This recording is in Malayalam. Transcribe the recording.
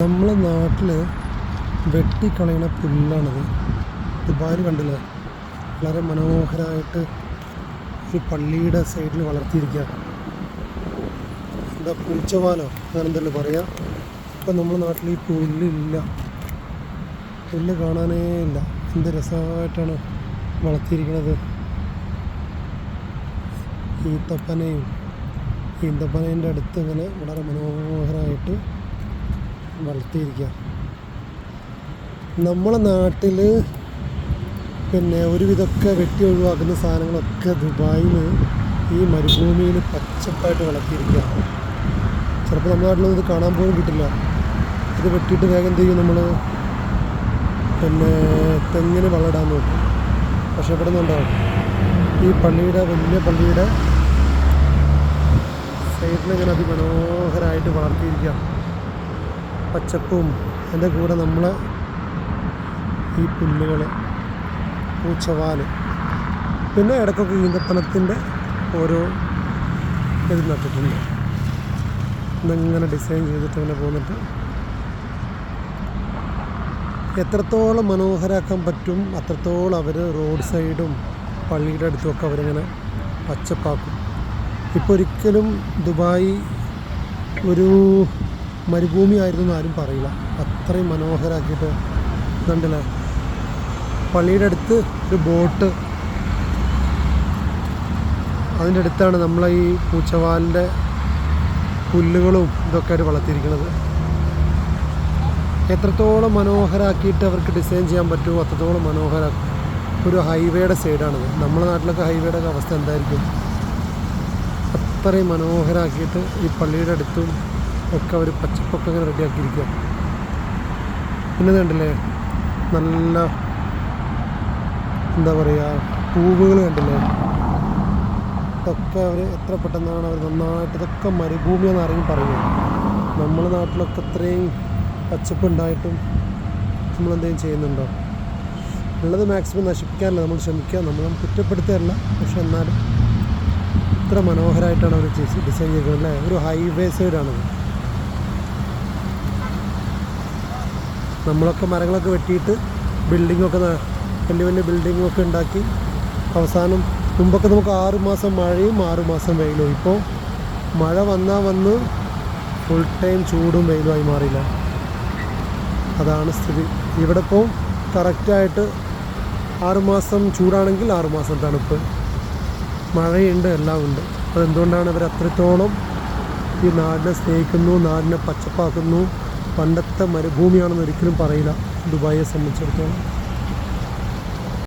നമ്മളെ നാട്ടിൽ വെട്ടിക്കളയണ പുല്ലാണിത്. ദുബായിൽ കണ്ടില്ലേ, വളരെ മനോഹരമായിട്ട് ഒരു പള്ളിയുടെ സൈഡിൽ വളർത്തിയിരിക്കുക. എന്താ പൂച്ചവാലോ അങ്ങനെ എന്തെങ്കിലും പറയാം. ഇപ്പം നമ്മുടെ നാട്ടിൽ ഈ പുല്ലില്ല, പുല്ല് കാണാനേ ഇല്ല. എന്ത് രസമായിട്ടാണ് വളർത്തിയിരിക്കുന്നത്. ഈന്തപ്പനേൻ്റെ അടുത്ത് ഇങ്ങനെ വളരെ മനോഹരമായിട്ട് വളർത്തിയിരിക്കുക. നമ്മളെ നാട്ടിൽ ഒരുവിധമൊക്കെ വെട്ടി ഒഴിവാക്കുന്ന സാധനങ്ങളൊക്കെ ദുബായിൽ ഈ മരുഭൂമിയിൽ പച്ചപ്പായിട്ട് വളർത്തിയിരിക്കുക. ചിലപ്പോൾ നമ്മുടെ നാട്ടിലൊന്നും ഇത് കാണാൻ പോലും കിട്ടില്ല. ഇത് വെട്ടിയിട്ട് വേഗം എന്ത് ചെയ്യും, നമ്മൾ തെങ്ങിന് വളമിടാൻ നോക്കും. പക്ഷെ ഇവിടെ നിന്നുണ്ടാവും ഈ വലിയ പള്ളിയുടെ സൈഡിൽ ഇങ്ങനെ അതിമനോഹരമായിട്ട് വളർത്തിയിരിക്കുക. പച്ചപ്പും അതിൻ്റെ കൂടെ നമ്മളെ ഈ പുല്ലുകൾ, പൂച്ചവാല്, പിന്നെ ഇടയ്ക്കൊക്കെ ഈന്തപ്പനത്തിൻ്റെ ഓരോ ഇത് നട്ടിട്ടുണ്ട്. ഇന്നിങ്ങനെ ഡിസൈൻ ചെയ്തിട്ട് ഇങ്ങനെ പോന്നിട്ട് എത്രത്തോളം മനോഹരമാക്കാൻ പറ്റും അത്രത്തോളം അവർ റോഡ് സൈഡും പള്ളിയുടെ അടുത്തുമൊക്കെ അവരിങ്ങനെ പച്ചപ്പാക്കും. ഇപ്പോൾ ഒരിക്കലും ദുബായ് ഒരു മരുഭൂമി ആയിരുന്നു ആരും പറയില്ല. അത്രയും മനോഹരമാക്കിയിട്ട് കണ്ടില്ലേ. പള്ളിയുടെ അടുത്ത് ഒരു ബോട്ട്, അതിൻ്റെ അടുത്താണ് നമ്മളെ ഈ പൂച്ചവാലിൻ്റെ പുല്ലുകളും ഇതൊക്കെ ആയിട്ട് വളർത്തിയിരിക്കുന്നത്. എത്രത്തോളം മനോഹരമാക്കിയിട്ട് അവർക്ക് ഡിസൈൻ ചെയ്യാൻ പറ്റുമോ അത്രത്തോളം മനോഹരമാക്കും. ഒരു ഹൈവേയുടെ സൈഡാണിത്. നമ്മുടെ നാട്ടിലൊക്കെ ഹൈവേയുടെ ഒക്കെ അവസ്ഥ എന്തായിരിക്കും. അത്രയും മനോഹരമാക്കിയിട്ട് ഈ പള്ളിയുടെ അടുത്തും ഒക്കെ അവർ പച്ചപ്പൊക്കെ ഇങ്ങനെ റെഡിയാക്കിയിരിക്കുക. പിന്നെ കണ്ടില്ലേ, നല്ല എന്താ പറയുക, പൂവുകൾ കണ്ടില്ലേ. ഇതൊക്കെ അവർ എത്ര പെട്ടെന്നാണ് അവർ നന്നായിട്ട്, ഇതൊക്കെ മരുഭൂമിയെന്ന് ആരെങ്കിലും പറയുമോ? നമ്മുടെ നാട്ടിലൊക്കെ ഇത്രയും പച്ചപ്പ് ഉണ്ടായിട്ടും നമ്മളെന്തെങ്കിലും ചെയ്യുന്നുണ്ടോ? ഉള്ളത് മാക്സിമം നശിപ്പിക്കാനല്ല നമ്മൾ ശ്രമിക്കുക. നമ്മൾ കുറ്റപ്പെടുത്തുകയല്ല, പക്ഷെ എന്നാലും ഇത്ര മനോഹരമായിട്ടാണ് അവർ ഡിസൈൻ ചെയ്തത് അല്ലേ. ഒരു ഹൈവേ സൈഡാണത്. നമ്മളൊക്കെ മരങ്ങളൊക്കെ വെട്ടിയിട്ട് ബിൽഡിങ്ങൊക്കെ, വലിയ ബിൽഡിങ്ങൊക്കെ ഉണ്ടാക്കി അവസാനം മുമ്പൊക്കെ നമുക്ക് 6 മാസം മഴയും 6 മാസം വെയിലും. ഇപ്പോൾ മഴ വന്ന് ഫുൾ ടൈം ചൂടും വെയിലുമായി മാറിയില്ല. അതാണ് സ്ഥിതി. ഇവിടെ ഇപ്പോൾ കറക്റ്റായിട്ട് 6 മാസം ചൂടാണെങ്കിൽ 6 മാസം തണുപ്പ്, മഴയുണ്ട്, എല്ലാം ഉണ്ട്. അതെന്തുകൊണ്ടാണ് ഇവർ അത്രത്തോളം ഈ നാടിനെ സ്നേഹിക്കുന്നു, നാടിനെ പച്ചപ്പാക്കുന്നു. പണ്ടത്തെ മരുഭൂമിയാണെന്ന് ഒരിക്കലും പറയില്ല ദുബായിയെ സംബന്ധിച്ചിടത്തോളം.